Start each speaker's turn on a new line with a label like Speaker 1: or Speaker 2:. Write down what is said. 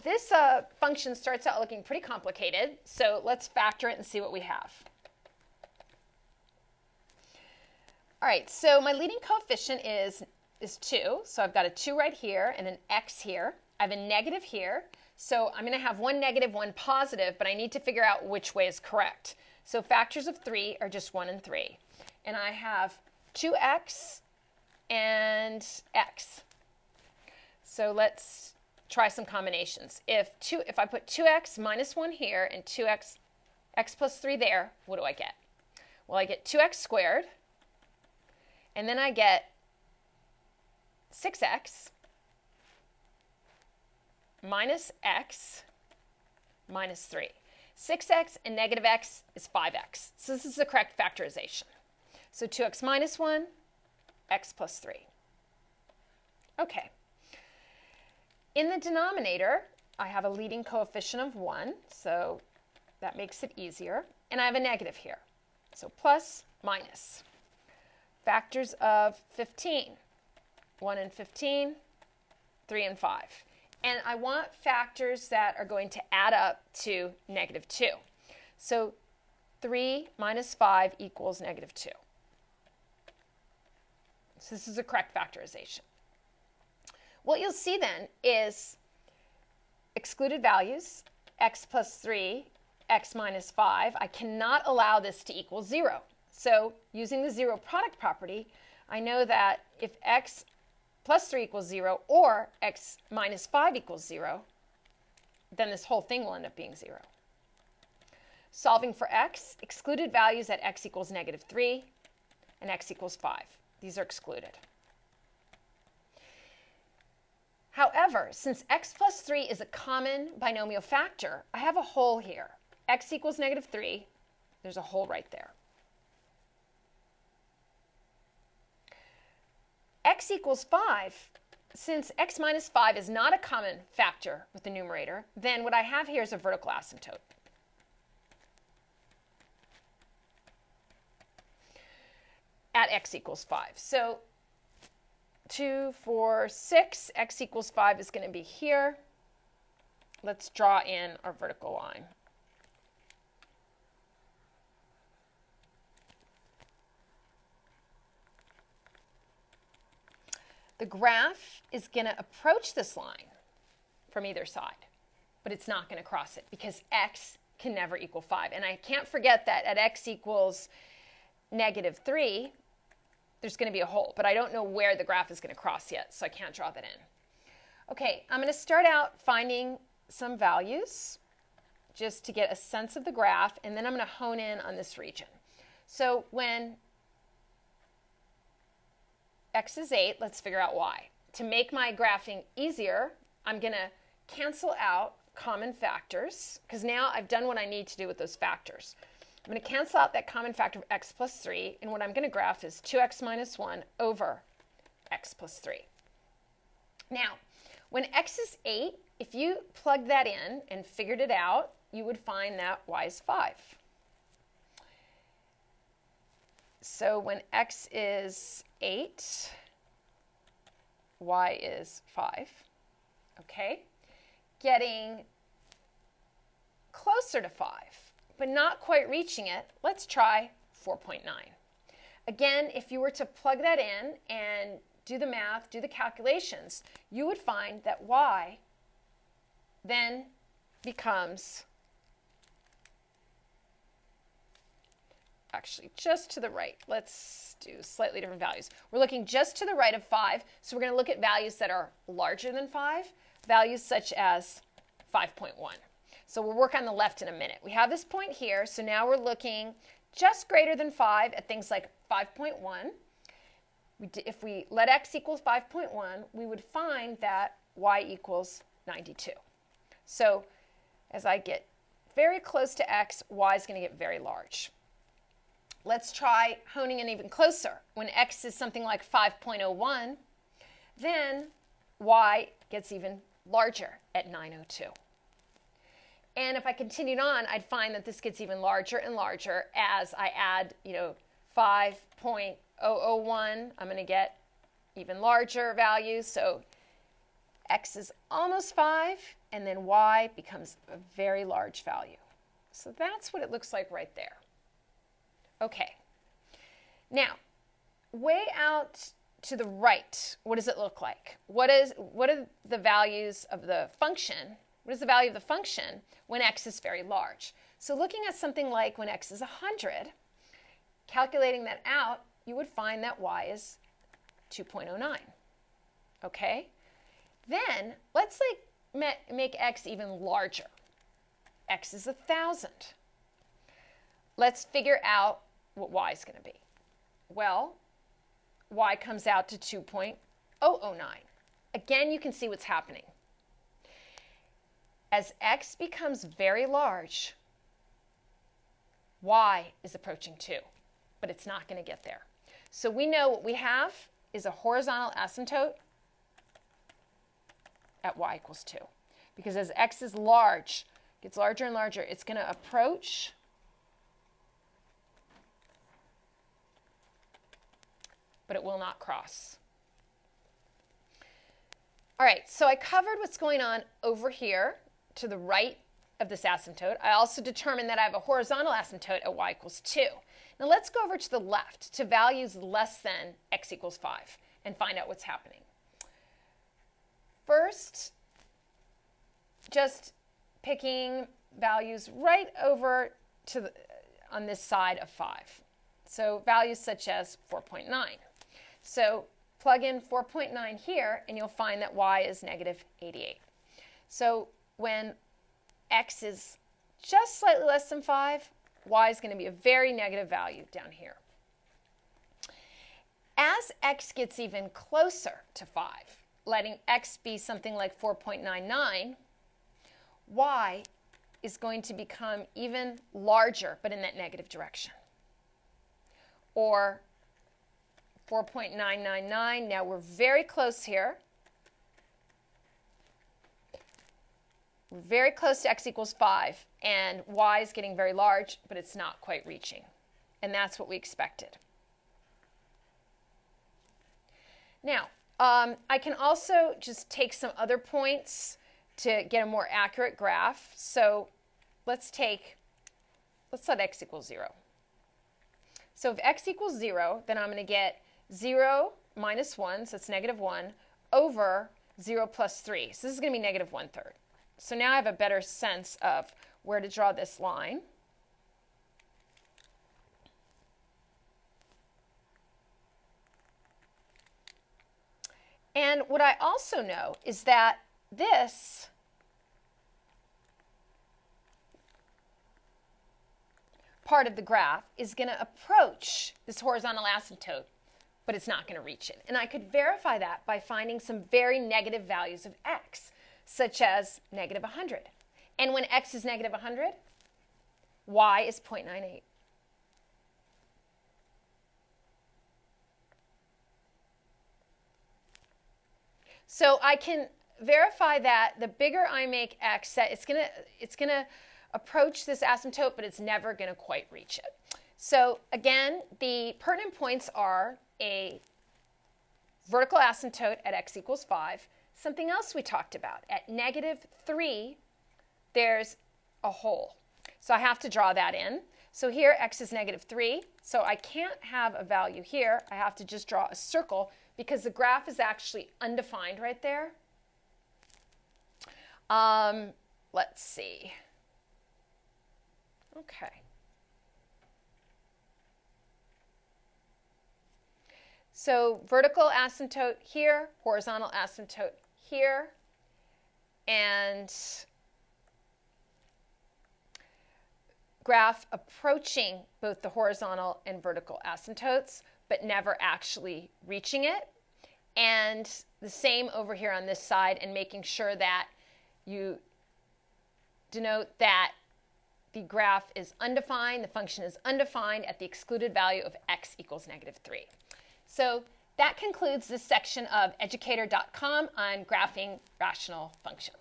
Speaker 1: this function starts out looking pretty complicated, so let's factor it and see what we have. All right, so my leading coefficient is 2, so I've got a 2 right here and an x here. I have a negative here, so I'm going to have one negative, one positive, but I need to figure out which way is correct. So factors of 3 are just 1 and 3. And I have 2x and x. So let's try some combinations. If I put 2x minus 1 here and 2x, x plus 3 there, what do I get? Well, I get 2x squared, and then I get 6x minus x minus 3. 6x and negative x is 5x. So this is the correct factorization. So 2x minus 1, x plus 3. Okay. In the denominator, I have a leading coefficient of 1, so that makes it easier. And I have a negative here. So plus, minus. Factors of 15. 1 and 15, 3 and 5. And I want factors that are going to add up to negative 2. So 3 minus 5 equals negative 2. So this is the correct factorization. What you'll see then is excluded values, x plus 3, x minus 5. I cannot allow this to equal 0. So using the zero product property, I know that if x plus 3 equals 0 or x minus 5 equals 0, then this whole thing will end up being 0. Solving for x, excluded values at x equals negative 3 and x equals 5. These are excluded. However, since x plus 3 is a common binomial factor, I have a hole here. X equals negative 3. There's a hole right there. X equals 5. Since x minus 5 is not a common factor with the numerator, then what I have here is a vertical asymptote. At x equals 5. So 2, 4, 6, x equals 5 is going to be here. Let's draw in our vertical line. The graph is going to approach this line from either side, but it's not going to cross it because x can never equal 5. And I can't forget that at x equals negative 3, there's going to be a hole, but I don't know where the graph is going to cross yet, so I can't draw that in. Okay, I'm going to start out finding some values just to get a sense of the graph, and then I'm going to hone in on this region. So when x is 8, let's figure out y. To make my graphing easier, I'm going to cancel out common factors, because now I've done what I need to do with those factors. I'm going to cancel out that common factor of x plus 3, and what I'm going to graph is 2x minus 1 over x plus 3. Now, when x is 8, if you plugged that in and figured it out, you would find that y is 5. So when x is 8, y is 5. Okay? Getting closer to 5, but not quite reaching it, let's try 4.9. Again, if you were to plug that in and do the math, do the calculations, you would find that y then becomes actually just to the right. Let's do slightly different values. We're looking just to the right of 5, so we're going to look at values that are larger than 5, values such as 5.1. So we'll work on the left in a minute. We have this point here, so now we're looking just greater than 5 at things like 5.1. If we let x equals 5.1, we would find that y equals 92. So as I get very close to x, y is going to get very large. Let's try honing in even closer. When x is something like 5.01, then y gets even larger at 902. And if I continued on, I'd find that this gets even larger and larger as I add, 5.001. I'm going to get even larger values. So x is almost 5, and then y becomes a very large value. So that's what it looks like right there. Okay. Now, way out to the right, what does it look like? What are the values of the function? What is the value of the function when x is very large? So looking at something like when x is 100, calculating that out, you would find that y is 2.09. Okay? Then let's make x even larger. X is 1,000. Let's figure out what y is going to be. Well, y comes out to 2.009. Again, you can see what's happening. As x becomes very large, y is approaching 2, but it's not going to get there. So we know what we have is a horizontal asymptote at y equals 2. Because as x is large, gets larger and larger, it's going to approach but it will not cross. All right, so I covered what's going on over here to the right of this asymptote. I also determined that I have a horizontal asymptote at y equals 2. Now let's go over to the left to values less than x equals 5 and find out what's happening. First, just picking values right over to on this side of 5. So values such as 4.9. So plug in 4.9 here, and you'll find that y is negative 88. So when x is just slightly less than 5, y is going to be a very negative value down here. As x gets even closer to 5, letting x be something like 4.99, y is going to become even larger, but in that negative direction. Or 4.999, now we're very close here. We're very close to x equals 5, and y is getting very large, but it's not quite reaching. And that's what we expected. Now, I can also just take some other points to get a more accurate graph. So let's let x equal 0. So if x equals 0, then I'm going to get 0 minus 1, so it's negative 1, over 0 plus 3. So this is going to be negative 1/3. So now I have a better sense of where to draw this line. And what I also know is that this part of the graph is going to approach this horizontal asymptote, but it's not going to reach it. And I could verify that by finding some very negative values of x, such as negative 100. And when x is negative 100, y is 0.98. So I can verify that the bigger I make x, that it's gonna approach this asymptote, but it's never going to quite reach it. So again, the pertinent points are a vertical asymptote at x equals 5. Something else we talked about, at negative 3, there's a hole. So I have to draw that in. So here x is negative 3, so I can't have a value here. I have to just draw a circle because the graph is actually undefined right there. Let's see. Okay. So vertical asymptote here, horizontal asymptote here, and graph approaching both the horizontal and vertical asymptotes, but never actually reaching it. And the same over here on this side, and making sure that you denote that the graph is undefined, the function is undefined at the excluded value of x equals negative 3. So that concludes this section of Educator.com on graphing rational functions.